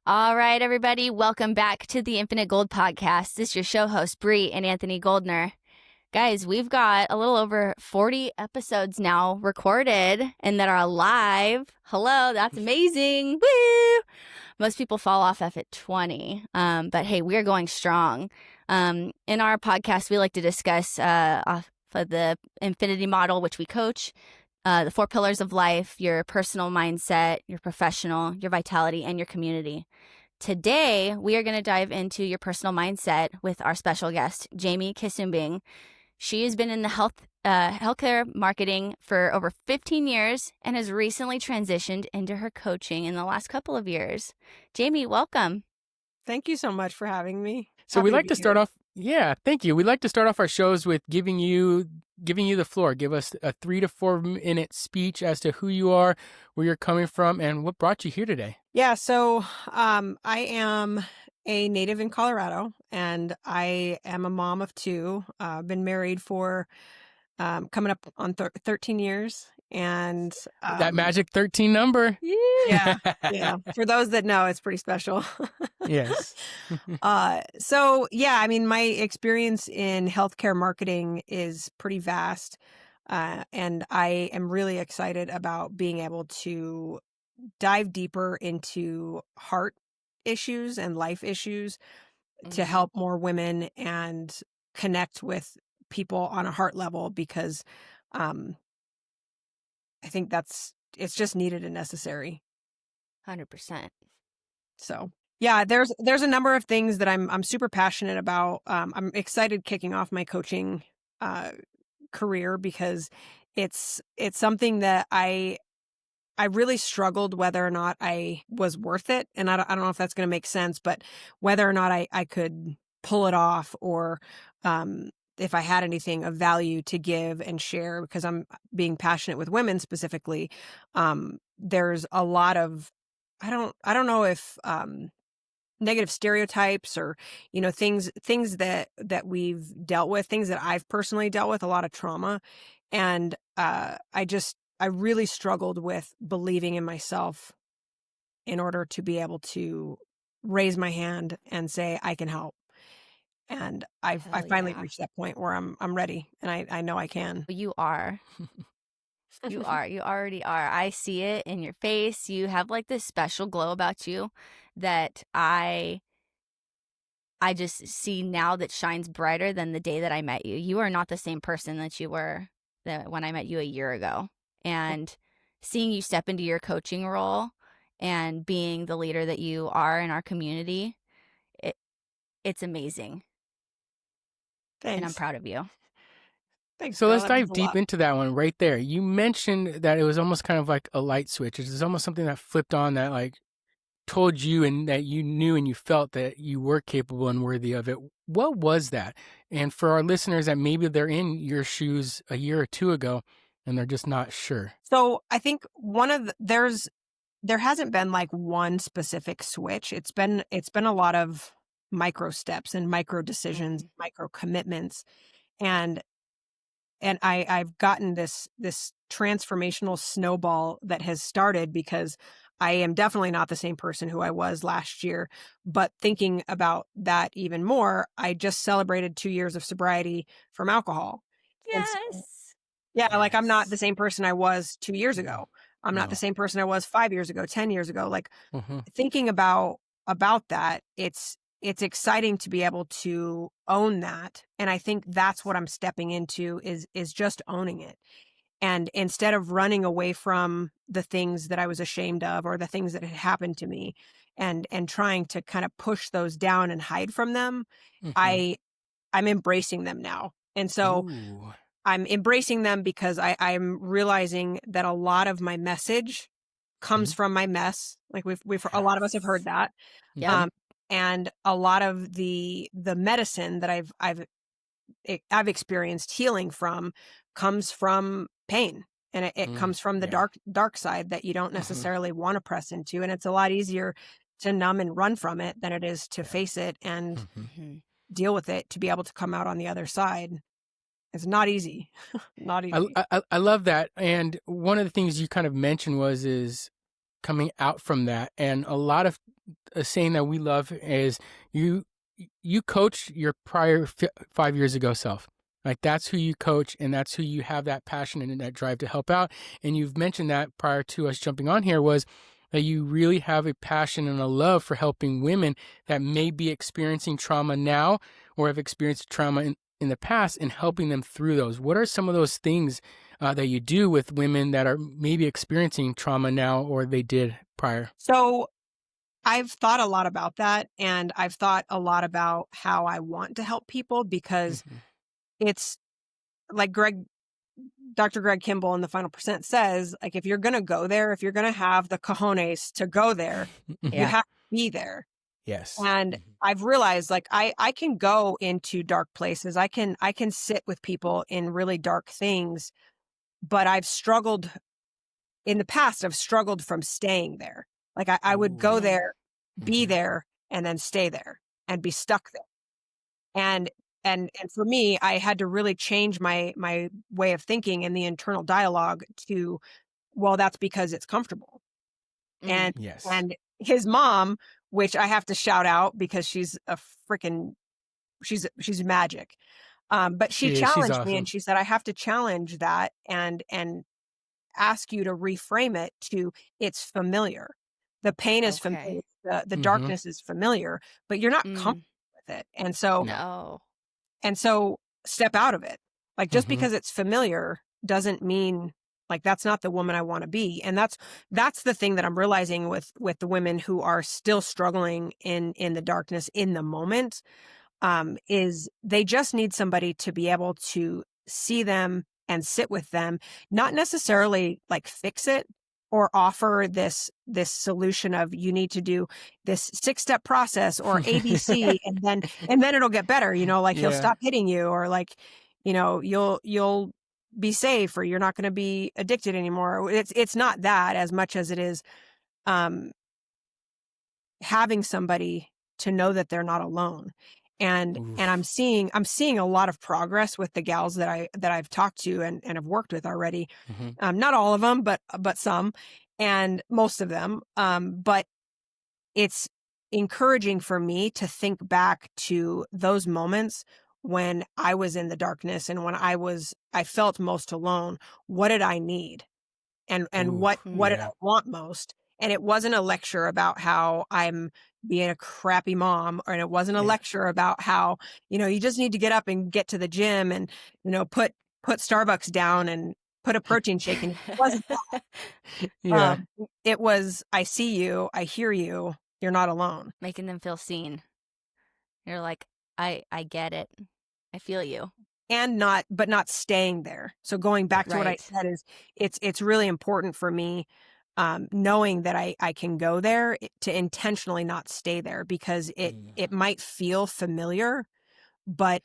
All right, everybody, welcome back to the Infinite Gold Podcast. This is your show host, Bree and Anthony Goldner. Guys, we've got a little over 40 episodes now recorded and that are live. Hello, that's amazing. Woo! Most people fall off at 20, but hey, we're going strong. In our podcast, we like to discuss off of the infinity model, which we coach, the 4 pillars of life, your personal mindset, your professional, your vitality, and your community. Today, we are going to dive into your personal mindset with our special guest, Jamie Quisumbing. She has been in the healthcare marketing for over 15 years and has recently transitioned into her coaching in the last couple of years. Jamie, welcome. Thank you so much for having me. So we like to start off. Yeah, thank you. We like to start off our shows with giving you the floor. Give us a 3 to 4 minute speech as to who you are, where you're coming from, and what brought you here today. Yeah, so I am a native in Colorado, and I am a mom of 2. I've been married for coming up on 13 years, and That magic 13 number. Yeah. For those that know, it's pretty special. Yes. So yeah, I mean, my experience in healthcare marketing is pretty vast, and I am really excited about being able to dive deeper into heart issues and life issues to help more women and connect with people on a heart level, because I think it's just needed and necessary. 100%. So yeah, there's a number of things that I'm super passionate about. I'm excited kicking off my coaching career, because it's something that I really struggled whether or not I was worth it. And I don't know if that's going to make sense, but whether or not I could pull it off, or if I had anything of value to give and share, because I'm being passionate with women specifically. There's a lot of, I don't know if negative stereotypes, or things that we've dealt with, things that I've personally dealt with, a lot of trauma, and I really struggled with believing in myself in order to be able to raise my hand and say I can help. And I finally reached that point where I'm ready, and I know I can. You are. You are. You already are. I see it in your face. You have like this special glow about you that I just see now that shines brighter than the day that I met you. You are not the same person that you were when I met you a year ago. And seeing you step into your coaching role and being the leader that you are in our community, it's amazing. Thanks. And I'm proud of you. Thanks. So let's dive deep into that one right there. You mentioned that it was almost kind of like a light switch. It was almost something that flipped on, that like told you and that you knew and you felt that you were capable and worthy of it. What was that? And for our listeners that maybe they're in your shoes a year or 2 ago and they're just not sure. So I think there hasn't been like one specific switch. It's been a lot of micro steps and micro decisions, micro commitments. And I've gotten this transformational snowball that has started, because I am definitely not the same person who I was last year. But thinking about that even more, I just celebrated 2 years of sobriety from alcohol. Yes. Like I'm not the same person I was 2 years ago. I'm not the same person I was 5 years ago, 10 years ago. Like thinking about that, it's exciting to be able to own that. And I think that's what I'm stepping into is just owning it. And instead of running away from the things that I was ashamed of, or the things that had happened to me, and trying to kind of push those down and hide from them, I'm embracing them now. And so I'm embracing them because I'm realizing that a lot of my message comes from my mess. Like we've a lot of us have heard that. And a lot of the medicine that I've experienced healing from comes from pain, and it comes from the dark side that you don't necessarily want to press into. And it's a lot easier to numb and run from it than it is to face it and deal with it, to be able to come out on the other side. It's not easy. Not easy. I love that. And one of the things you kind of mentioned is coming out from that. And a lot of a saying that we love is you coach your prior 5 years ago self. Like that's who you coach, and that's who you have that passion and that drive to help out. And you've mentioned that prior to us jumping on here was that you really have a passion and a love for helping women that may be experiencing trauma now or have experienced trauma in the past, and helping them through those. What are some of those things that you do with women that are maybe experiencing trauma now or they did prior? So I've thought a lot about that, and I've thought a lot about how I want to help people, because it's like Dr. Greg Kimball in The Final Percent says, like, if you're going to go there, if you're going to have the cojones to go there, you have to be there. Yes. And I've realized, like, I can go into dark places. I can sit with people in really dark things, but I've struggled in the past. I've struggled from staying there. Like I would go there, be there, and then stay there and be stuck there. And for me, I had to really change my way of thinking and the internal dialogue to, well, that's because it's comfortable. And Yes. and his mom, which I have to shout out because she's a freaking she's magic. But she She's challenged me, awesome. and she said, I have to challenge that and ask you to reframe it to, it's familiar. The pain is familiar. The darkness is familiar, but you're not comfortable with it. And so, No. and so step out of it. Like, just because it's familiar doesn't mean, like, that's not the woman I want to be. And that's the thing that I'm realizing with the women who are still struggling in the darkness in the moment, is they just need somebody to be able to see them and sit with them, not necessarily like fix it or offer this solution of, you need to do this 6-step process or ABC and then it'll get better, like he'll stop hitting you, or like, you'll be safe, or you're not going to be addicted anymore. It's not that as much as it is having somebody to know that they're not alone. And I'm seeing a lot of progress with the gals that I've talked to and have worked with already. Not all of them, but some, and most of them. But it's encouraging for me to think back to those moments when I was in the darkness and when I felt most alone. What did I need? And what did I want most? And it wasn't a lecture about how I'm being a crappy mom, and it wasn't a lecture about how, you just need to get up and get to the gym and, put Starbucks down and put a protein shake in. It wasn't that. It was, I see you, I hear you, you're not alone. Making them feel seen. You're like, I get it. I feel you. And not staying there. So going back to what I said is, it's really important for me, knowing that I can go there, to intentionally not stay there, because it might feel familiar, but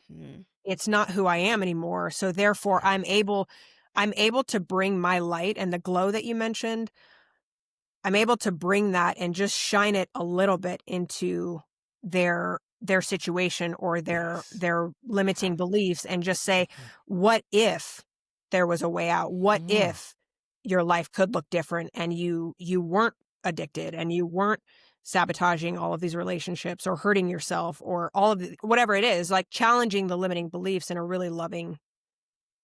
it's not who I am anymore. So therefore I'm able to bring my light and the glow that you mentioned. I'm able to bring that and just shine it a little bit into their situation or their limiting beliefs, and just say, what if there was a way out? What if your life could look different and you weren't addicted and you weren't sabotaging all of these relationships or hurting yourself or all of whatever it is, like challenging the limiting beliefs in a really loving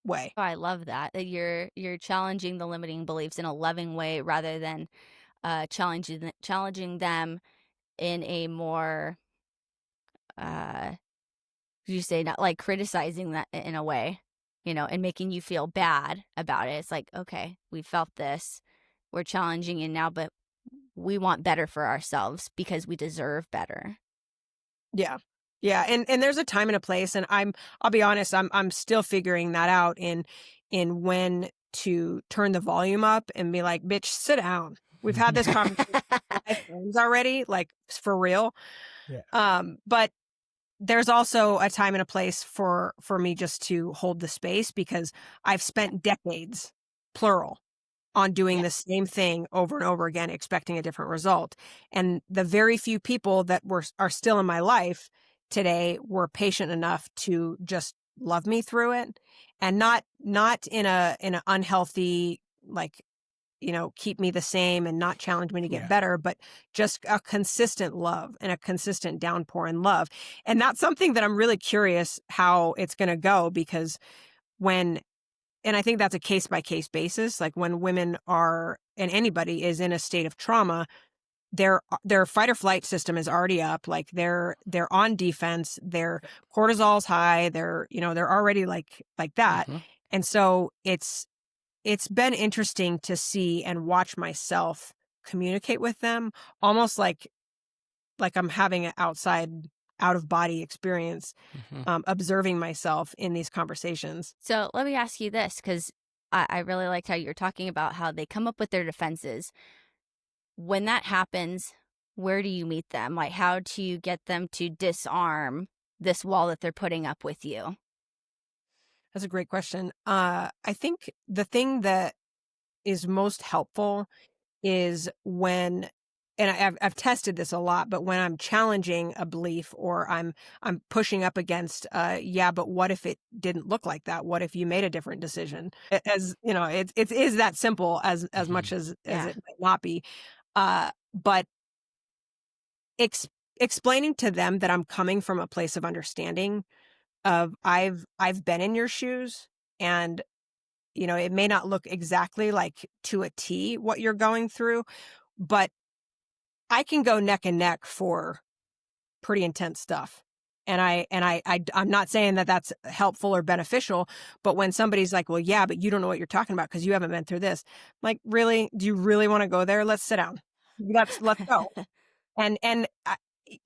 way. Oh, I love that you're challenging the limiting beliefs in a loving way rather than challenging them in a more you say, not like criticizing that in a way, and making you feel bad about it. It's like, okay, we felt this, we're challenging it now, but we want better for ourselves because we deserve better. Yeah. And there's a time and a place, and I'll be honest, I'm still figuring that out in when to turn the volume up and be like, bitch, sit down. We've had this conversation 5 times already, like, for real. But there's also a time and a place for me just to hold the space, because I've spent decades, plural, on doing the same thing over and over again, expecting a different result. And the very few people that are still in my life today were patient enough to just love me through it, and not in an unhealthy, like, keep me the same and not challenge me to get Yeah. better, but just a consistent love and a consistent downpour in love. And that's something that I'm really curious how it's going to go, because and I think that's a case by case basis. Like when women are, and anybody is in a state of trauma, their fight or flight system is already up. Like they're on defense, their cortisol's high, they're already like that. Mm-hmm. And so it's been interesting to see and watch myself communicate with them, almost like I'm having an out of body experience, Mm-hmm. observing myself in these conversations. So let me ask you this, because I really liked how you were talking about how they come up with their defenses. When that happens, where do you meet them? Like, how do you get them to disarm this wall that they're putting up with you? That's a great question. I think the thing that is most helpful is when, and I've tested this a lot, but when I'm challenging a belief, or I'm pushing up against, yeah, but what if it didn't look like that? What if you made a different decision? As you know, it is that simple, as Mm-hmm. much as Yeah. it might not be. But explaining to them that I'm coming from a place of understanding, of I've been in your shoes, and it may not look exactly like to a T what you're going through, but I can go neck and neck for pretty intense stuff. And I'm not saying that that's helpful or beneficial, but when somebody's like, well, yeah, but you don't know what you're talking about because you haven't been through this. I'm like, really? Do you really want to go there? Let's sit down. Let's go. And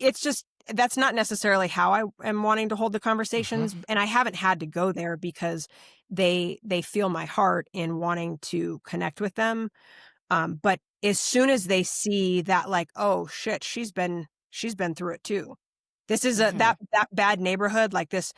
it's just, that's not necessarily how I am wanting to hold the conversations. And I haven't had to go there because they feel my heart in wanting to connect with them. But as soon as they see that, like, oh shit, she's been through it too. This is that bad neighborhood, like this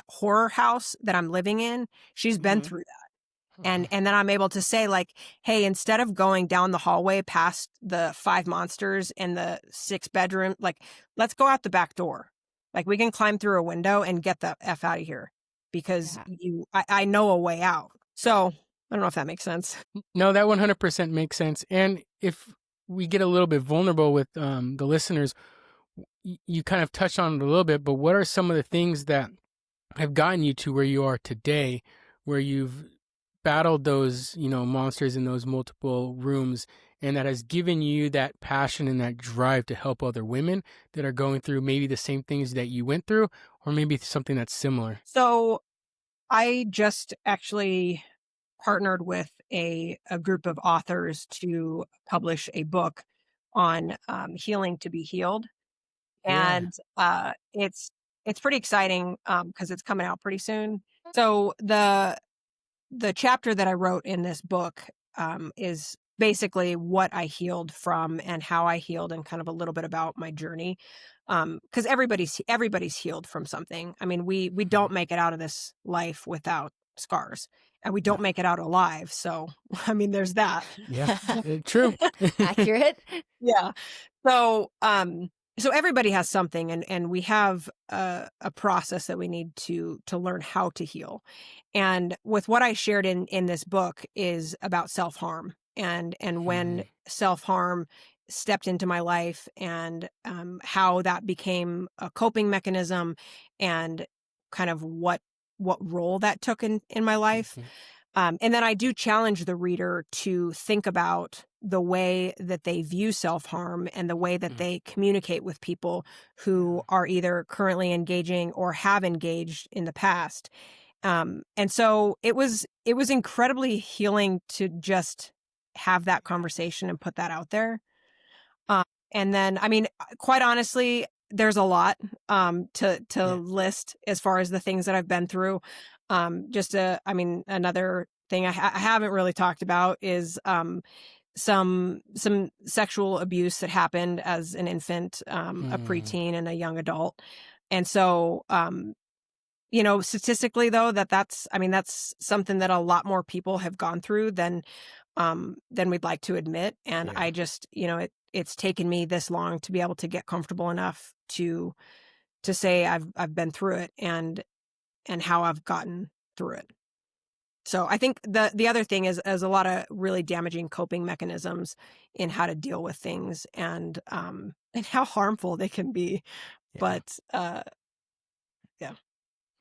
horror house that I'm living in. She's been through that. And then I'm able to say, like, hey, instead of going down the hallway past the 5 monsters in the 6 bedroom, like, let's go out the back door. Like, we can climb through a window and get the F out of here, because I know a way out. So I don't know if that makes sense. No, that 100% makes sense. And if we get a little bit vulnerable with the listeners, you kind of touched on it a little bit, but what are some of the things that have gotten you to where you are today, where you've battled those, monsters in those multiple rooms, and that has given you that passion and that drive to help other women that are going through maybe the same things that you went through, or maybe something that's similar? So I just actually partnered with a group of authors to publish a book on healing to be healed. Yeah. And it's pretty exciting, because it's coming out pretty soon. So the chapter that I wrote in this book is basically what I healed from and how I healed, and kind of a little bit about my journey. Because everybody's healed from something. I mean, we don't make it out of this life without scars, and we don't make it out alive. So, I mean, there's that. Yeah. True. Accurate. Yeah. So, so everybody has something, and we have a process that we need to learn how to heal. And with what I shared in this book is about self-harm, and when self-harm stepped into my life, and how that became a coping mechanism, and kind of what role that took in my life. And then I do challenge the reader to think about the way that they view self-harm, and the way that they communicate with people who are either currently engaging or have engaged in the past. And so it was incredibly healing to just have that conversation and put that out there. And then, I mean, quite honestly, there's a lot to list as far as the things that I've been through. Another thing I haven't really talked about is some sexual abuse that happened as an infant, a preteen, and a young adult. And so, statistically though, that's something that a lot more people have gone through than we'd like to admit. And I just, it's taken me this long to be able to get comfortable enough to say I've been through it, and how I've gotten through it. So I think the other thing is a lot of really damaging coping mechanisms in how to deal with things and how harmful they can be. Yeah. But yeah.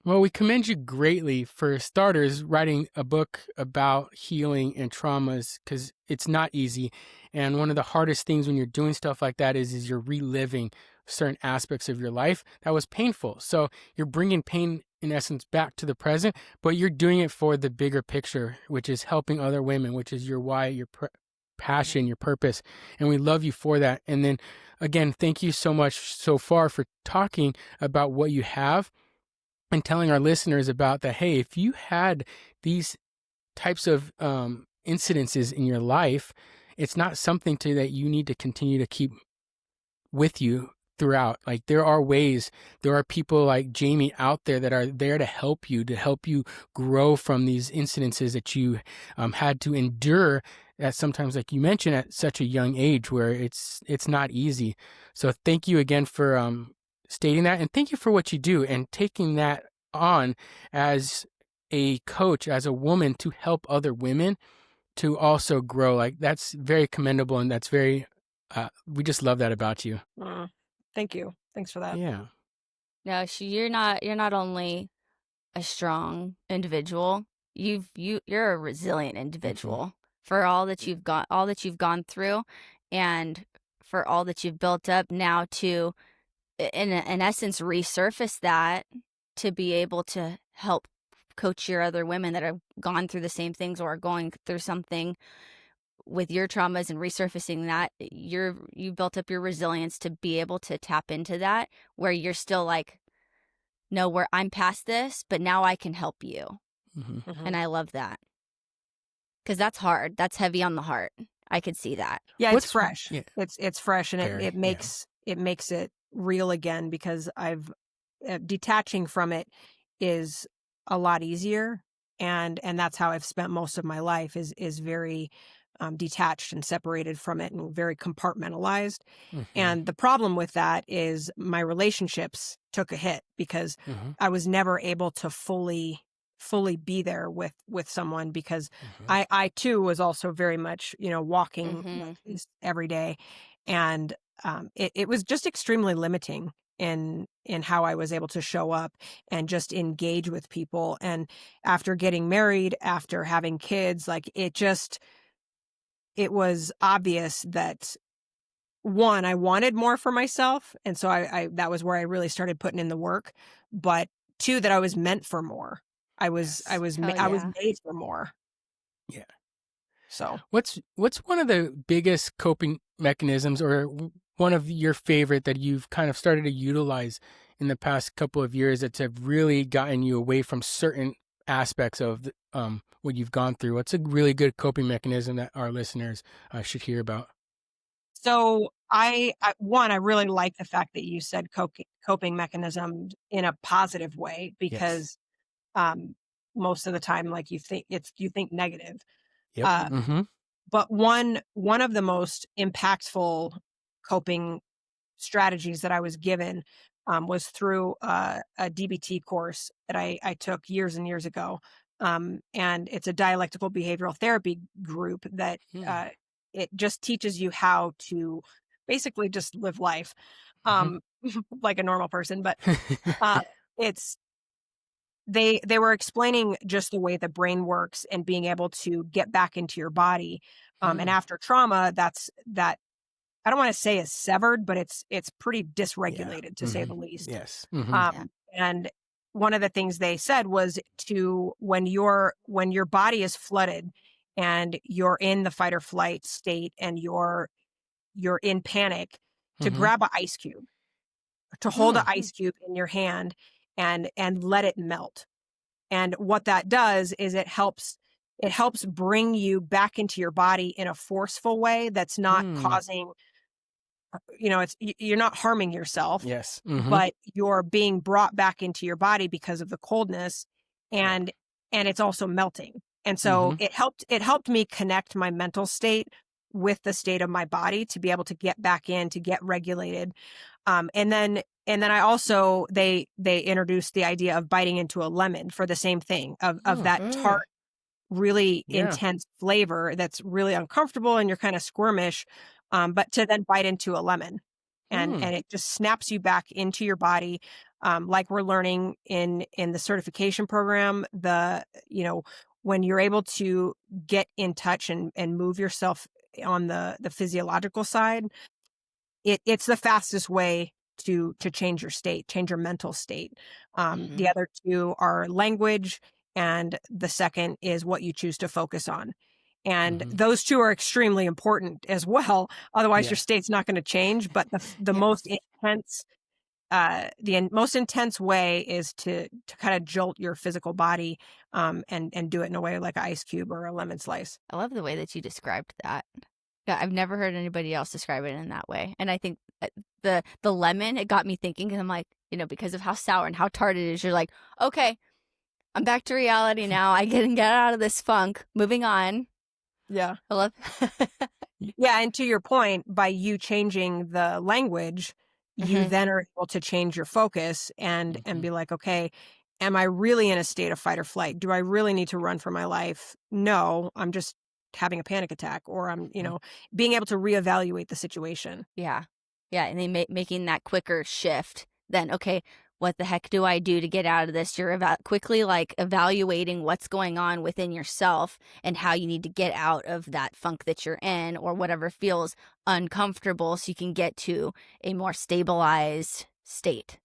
Well, we commend you greatly for starters writing a book about healing and traumas because it's not easy. And one of the hardest things when you're doing stuff like that is you're reliving certain aspects of your life that was painful. So you're bringing pain, in essence, back to the present, but you're doing it for the bigger picture, which is helping other women, which is your why, your passion, your purpose. And we love you for that. And then again, thank you so much so far for talking about what you have and telling our listeners about that. Hey, if you had these types of incidences in your life, it's not something that you need to continue to keep with you throughout. Like there are ways, there are people like Jamie out there that are there to help you grow from these incidences that you had to endure at sometimes, like you mentioned, at such a young age where it's not easy. So thank you again for stating that, and thank you for what you do and taking that on as a coach, as a woman, to help other women to also grow. Like that's very commendable, and that's very we just love that about you. Thank you. Thanks for that. Yeah. No, you're not only a strong individual, you're a resilient individual for all that you've gone through, and for all that you've built up now to, in essence, resurface that to be able to help coach your other women that have gone through the same things or are going through something with your traumas, and resurfacing that. You built up your resilience to be able to tap into that, where you're still like, no, where I'm past this, but now I can help you. And I love that, because that's hard. That's heavy on the heart. I could see that. Yeah, it's fresh. Yeah. It's fresh, and it makes it real again, because I've detaching from it is a lot easier, and that's how I've spent most of my life is very detached and separated from it and very compartmentalized. And the problem with that is my relationships took a hit because I was never able to fully be there with someone, because I too was also very much, walking like this every day. And it was just extremely limiting in how I was able to show up and just engage with people. And after getting married, after having kids, like it was obvious that, one, I wanted more for myself. And so I that was where I really started putting in the work. But two, that I was meant for more. I was made for more. Yeah. So what's one of the biggest coping mechanisms, or one of your favorite that you've kind of started to utilize in the past couple of years that have really gotten you away from certain aspects of what you've gone through? What's a really good coping mechanism that our listeners should hear about? So I really like the fact that you said coping mechanism in a positive way, because most of the time, like, you think negative. Yep. But one of the most impactful coping strategies that I was given was through a DBT course that I took years and years ago. And it's a dialectical behavioral therapy group that it just teaches you how to basically just live life like a normal person. But it's they were explaining just the way the brain works and being able to get back into your body. And after trauma, that I don't want to say is severed, but it's pretty dysregulated, to say the least. Yes. And one of the things they said was when your body is flooded and you're in the fight or flight state and you're in panic, to grab an ice cube, to hold an ice cube in your hand and let it melt. And what that does is it helps bring you back into your body in a forceful way that's not causing, you're not harming yourself. Yes. But you're being brought back into your body because of the coldness, and it's also melting. And so it helped me connect my mental state with the state of my body to be able to get back in, to get regulated. And then I also, they introduced the idea of biting into a lemon for the same thing of that tart really Yeah. intense flavor that's really uncomfortable and you're kind of squirmish, but to then bite into a lemon and it just snaps you back into your body. Like we're learning in the certification program, when you're able to get in touch and move yourself on the physiological side, it's the fastest way to change your state, change your mental state. The other two are language, and the second is what you choose to focus on. And those two are extremely important as well. Otherwise, your state's not going to change. But the most intense, most intense way is to kind of jolt your physical body, and do it in a way like an ice cube or a lemon slice. I love the way that you described that. Yeah, I've never heard anybody else describe it in that way. And I think the lemon, it got me thinking, because I'm like, because of how sour and how tart it is, you're like, okay, I'm back to reality now. I can get out of this funk. Moving on. Yeah. I love. Yeah, and to your point, by you changing the language, you then are able to change your focus and be like, okay, am I really in a state of fight or flight? Do I really need to run for my life? No, I'm just having a panic attack, or I'm, being able to reevaluate the situation. Yeah. Yeah. And then making that quicker shift. Then, okay, what the heck do I do to get out of this? You're quickly like evaluating what's going on within yourself and how you need to get out of that funk that you're in, or whatever feels uncomfortable, so you can get to a more stabilized state.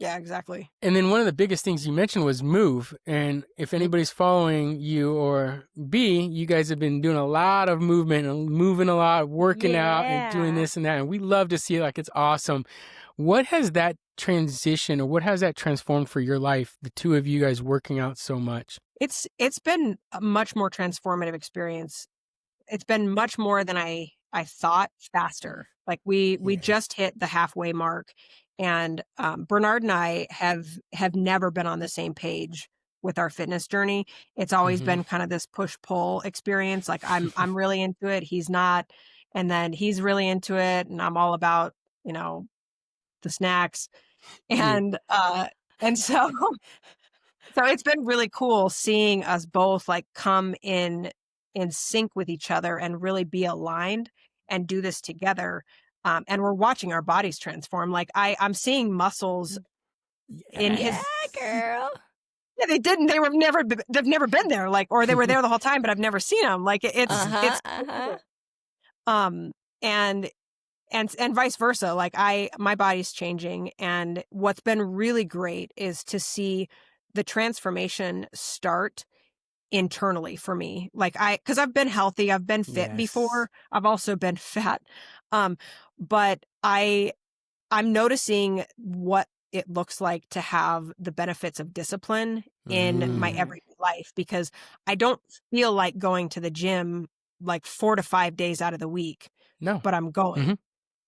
Yeah, exactly. And then one of the biggest things you mentioned was move. And if anybody's following you or B, you guys have been doing a lot of movement and moving a lot, working out and doing this and that. And we love to see it. Like, it's awesome. What has that transition, or what has that transformed for your life, the two of you guys working out so much? It's been a much more transformative experience. It's been much more than I thought, faster. Like we just hit the halfway mark, and Bernard and I have never been on the same page with our fitness journey. It's always been kind of this push-pull experience. Like I'm really into it, he's not, and then he's really into it, and I'm all about, the snacks. And so it's been really cool seeing us both like come in sync with each other and really be aligned and do this together. And we're watching our bodies transform. Like I'm seeing muscles in his girl. Yeah, they didn't. They've never been there. Like, or they were there the whole time, but I've never seen them. Like it's and vice versa. Like my body's changing, and what's been really great is to see the transformation start internally for me. Like because I've been healthy, I've been fit before, I've also been fat, but I'm noticing what it looks like to have the benefits of discipline in my everyday life, because I don't feel like going to the gym like 4 to 5 days out of the week. No, but I'm going.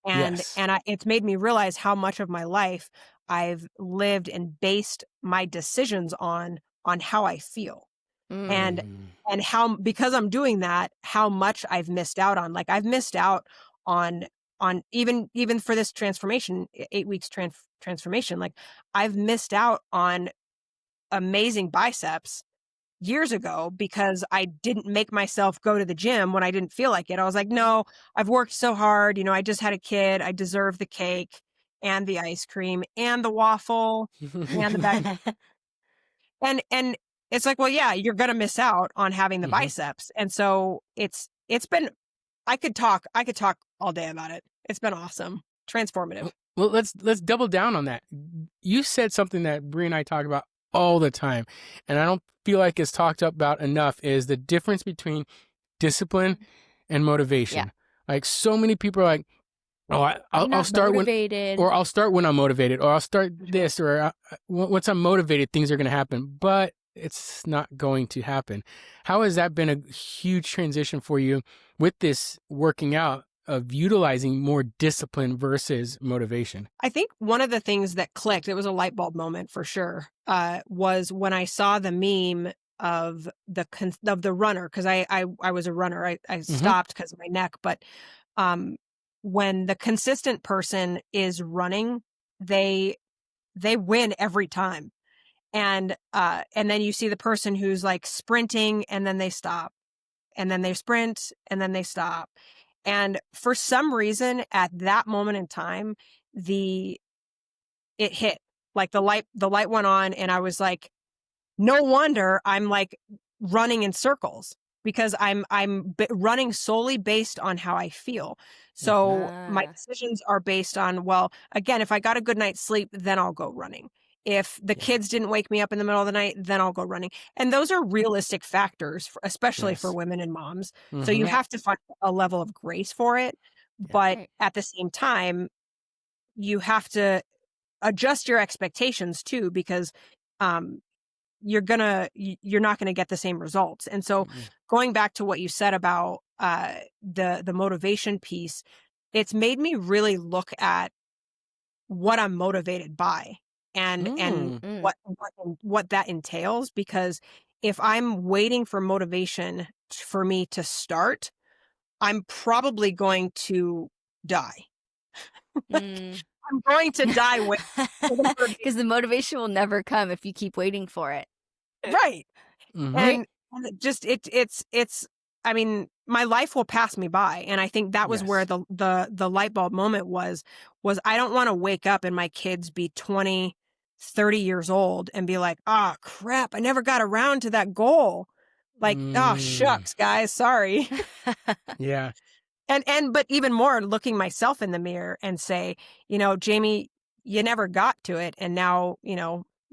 And it's made me realize how much of my life I've lived and based my decisions on how I feel. And how, because I'm doing that, how much I've missed out on. Like I've missed out on even for this transformation, 8 weeks transformation, like I've missed out on amazing biceps years ago because I didn't make myself go to the gym when I didn't feel like it. I was like, no, I've worked so hard. I just had a kid. I deserve the cake and the ice cream and the waffle and the bag. And it's like, well, yeah, you're going to miss out on having the biceps. And so it's been, I could talk all day about it. It's been awesome. Transformative. Well, let's double down on that. You said something that Bree and I talk about all the time, and I don't feel like it's talked about enough, is the difference between discipline and motivation. Yeah. Like, so many people are like, oh, I'll start motivated. I'll start when I'm motivated, or I'll start this, or once I'm motivated, things are going to happen. But it's not going to happen. How has that been a huge transition for you with this working out, of utilizing more discipline versus motivation? I think one of the things that clicked, it was a light bulb moment for sure, was when I saw the meme of the runner, because I was a runner. I stopped because of my neck, but when the consistent person is running, they win every time. And then you see the person who's like sprinting and then they stop, and then they sprint and then they stop. And for some reason at that moment in time, it hit, like the light went on, and I was like, no wonder I'm like running in circles, because I'm running solely based on how I feel. So my decisions are based on, well, again, if I got a good night's sleep, then I'll go running. If the kids didn't wake me up in the middle of the night, then I'll go running. And those are realistic factors, especially for women and moms. So you have to find a level of grace for it. But at the same time, you have to adjust your expectations too, because you're not gonna get the same results. And so going back to what you said about the motivation piece, it's made me really look at what I'm motivated by, and what that entails. Because if I'm waiting for motivation for me to start, I'm probably going to die. I'm going to die because the motivation will never come if you keep waiting for it. Right. And it's I mean, my life will pass me by. And I think that was where the light bulb moment was I don't want to wake up and my kids be 20, 30 years old and be like, oh crap, I never got around to that goal. Like, oh shucks, guys, sorry. Yeah. But even more, looking myself in the mirror and say, Jamie, you never got to it. And now,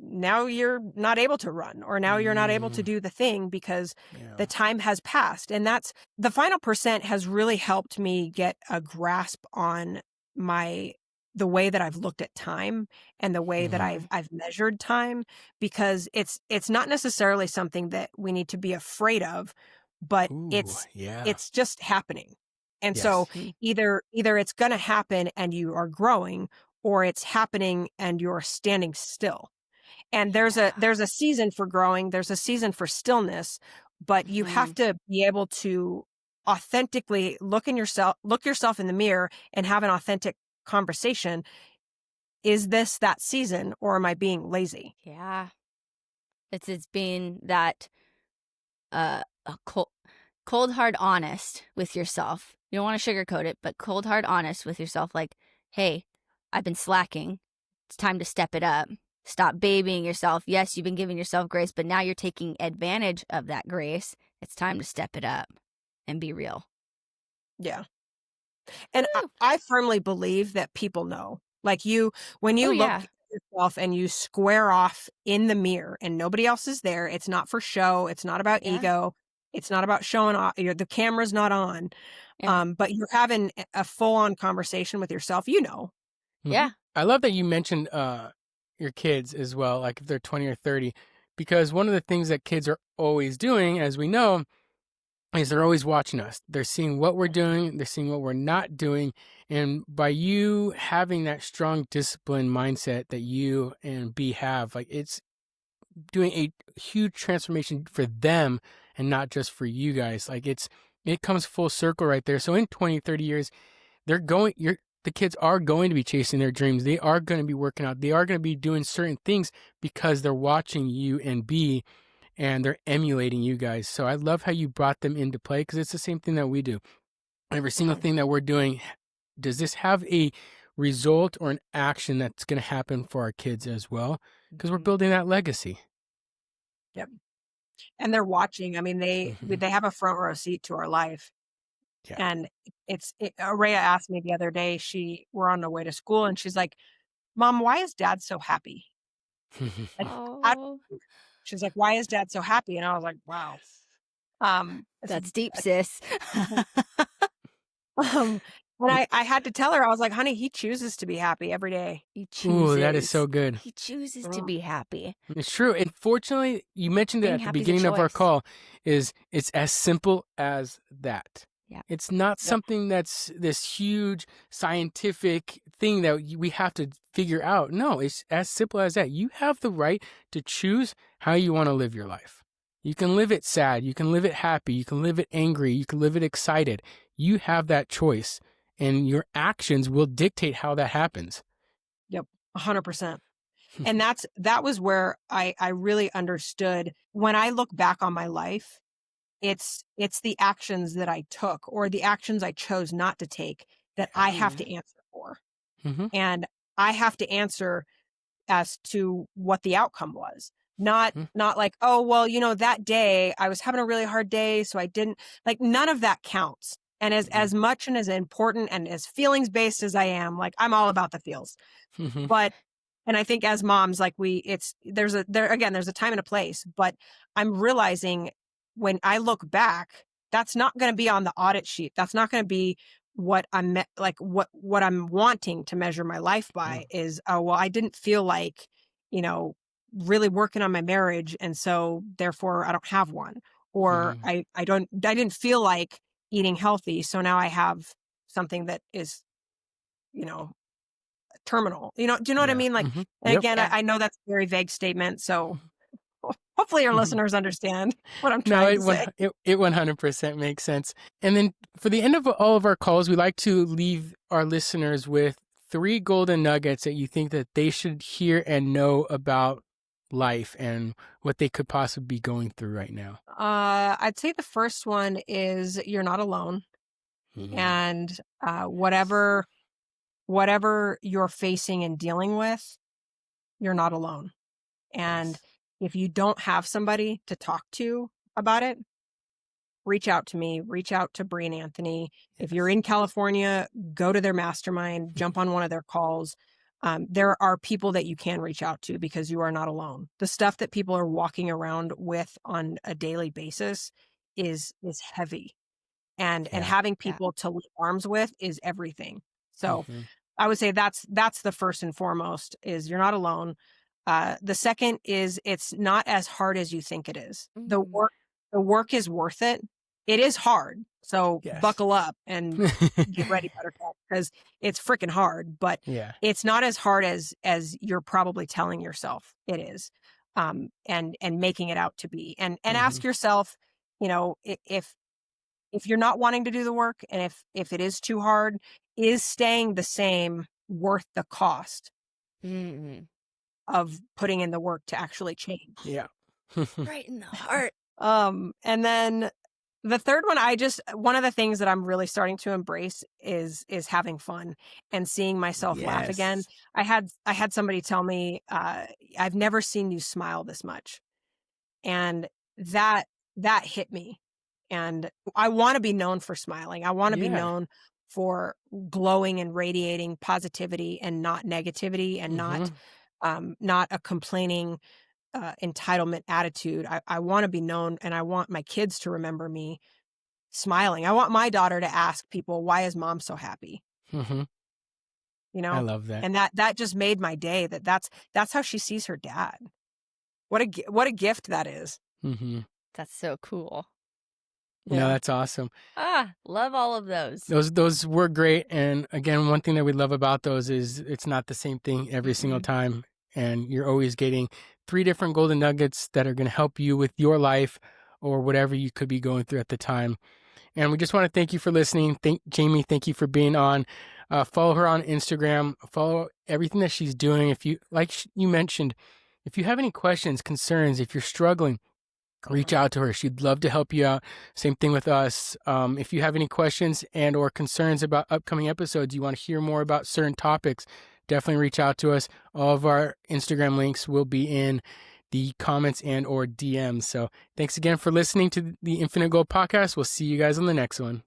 now you're not able to run, or now you're not able to do the thing because the time has passed. And that's the final percent has really helped me get a grasp on the way that I've looked at time and the way that I've measured time, because it's not necessarily something that we need to be afraid of, but it's just happening. And so either it's going to happen and you are growing, or it's happening and you're standing still. And there's a season for growing, there's a season for stillness, but you have to be able to authentically look yourself in the mirror and have an authentic conversation. Is this that season, or am I being lazy? Yeah. It's being that cold hard honest with yourself. You don't want to sugarcoat it, but cold hard honest with yourself, like, hey, I've been slacking. It's time to step it up. Stop babying yourself. Yes, you've been giving yourself grace, but now you're taking advantage of that grace. It's time to step it up and be real. Yeah. And I firmly believe that people know. Like when you look at yourself and you square off in the mirror and nobody else is there, it's not for show. It's not about ego. It's not about showing off. The camera's not on. But you're having a full-on conversation with yourself, Yeah. I love that you mentioned your kids as well, like if they're 20 or 30, because one of the things that kids are always doing, as we know, is they're always watching us. They're seeing what we're doing. They're seeing what we're not doing. And by you having that strong discipline mindset that you and B have, like it's doing a huge transformation for them and not just for you guys. Like it comes full circle right there. So in 20, 30 years, the kids are going to be chasing their dreams. They are going to be working out. They are going to be doing certain things because they're watching you and B, and they're emulating you guys. So I love how you brought them into play, because it's the same thing that we do. Every single thing that we're doing, does this have a result or an action that's going to happen for our kids as well? Because we're building that legacy. Yep. And they're watching. I mean, they have a front row seat to our life. Yeah. And Araya asked me the other day, we're on the way to school, and she's like, Mom, why is Dad so happy? She's like, why is Dad so happy? And I was like, wow. That's deep, sis. And I had to tell her, I was like, honey, he chooses to be happy every day. He chooses. Ooh, that is so good. He chooses to be happy. It's true. And fortunately, you mentioned it at the beginning of our call, it's as simple as that. Yeah. It's not something that's this huge scientific thing that we have to figure out. No, it's as simple as that. You have the right to choose how you want to live your life. You can live it sad. You can live it happy. You can live it angry. You can live it excited. You have that choice, and your actions will dictate how that happens. Yep. 100%. And that was where I really understood when I look back on my life, it's the actions that I took or the actions I chose not to take that I have to answer for. Mm-hmm. And I have to answer as to what the outcome was. Not like, oh, well, that day I was having a really hard day, so I didn't, like, none of that counts. And as much and as important and as feelings based as I am, like, I'm all about the feels. Mm-hmm. But, and I think as moms, like there's a time and a place, but I'm realizing when I look back, that's not going to be on the audit sheet. That's not going to be what I'm like, what I'm wanting to measure my life by is, oh, well, I didn't feel like, really working on my marriage. And so therefore I don't have one, or I didn't feel like eating healthy. So now I have something that is, terminal, do you know what I mean? Like, and Yep. again, I know that's a very vague statement. So hopefully your listeners understand what I'm trying to say. It 100% makes sense. And then for the end of all of our calls, we like to leave our listeners with 3 golden nuggets that you think that they should hear and know about life and what they could possibly be going through right now. I'd say the first one is you're not alone. And whatever you're facing and dealing with, you're not alone. And if you don't have somebody to talk to about it, reach out to me, reach out to Bree and Anthony. If you're in California, go to their mastermind, jump on one of their calls. There are people that you can reach out to because you are not alone. The stuff that people are walking around with on a daily basis is heavy. And having people to link arms with is everything. So I would say that's the first and foremost is you're not alone. The second is it's not as hard as you think it is. The work is worth it. It is hard. So buckle up and get ready, Buttercup, because it's freaking hard, but it's not as hard as you're probably telling yourself it is. And making it out to be, and ask yourself, if you're not wanting to do the work, and if it is too hard, is staying the same worth the cost of putting in the work to actually change? Yeah. Right in the heart. And then the third one, one of the things that I'm really starting to embrace is having fun and seeing myself laugh again. I had somebody tell me, I've never seen you smile this much. And that hit me. And I want to be known for smiling. I want to be known for glowing and radiating positivity and not negativity and not a complaining entitlement attitude. I want to be known, and I want my kids to remember me smiling. I want my daughter to ask people, why is mom so happy? I love that. And that just made my day. That's how she sees her dad. What a gift that is. That's so cool. Yeah. No, that's awesome. Love all of those. Those were great. And again, one thing that we love about those is it's not the same thing every single time. And you're always getting 3 different golden nuggets that are going to help you with your life or whatever you could be going through at the time. And we just want to thank you for listening. Jamie, thank you for being on. Follow her on Instagram. Follow everything that she's doing. If you, like you mentioned, if you have any questions, concerns, if you're struggling, reach out to her. She'd love to help you out. Same thing with us. If you have any questions and or concerns about upcoming episodes, you want to hear more about certain topics, definitely reach out to us. All of our Instagram links will be in the comments and or DMs. So thanks again for listening to the Infinite Goal podcast. We'll see you guys on the next one.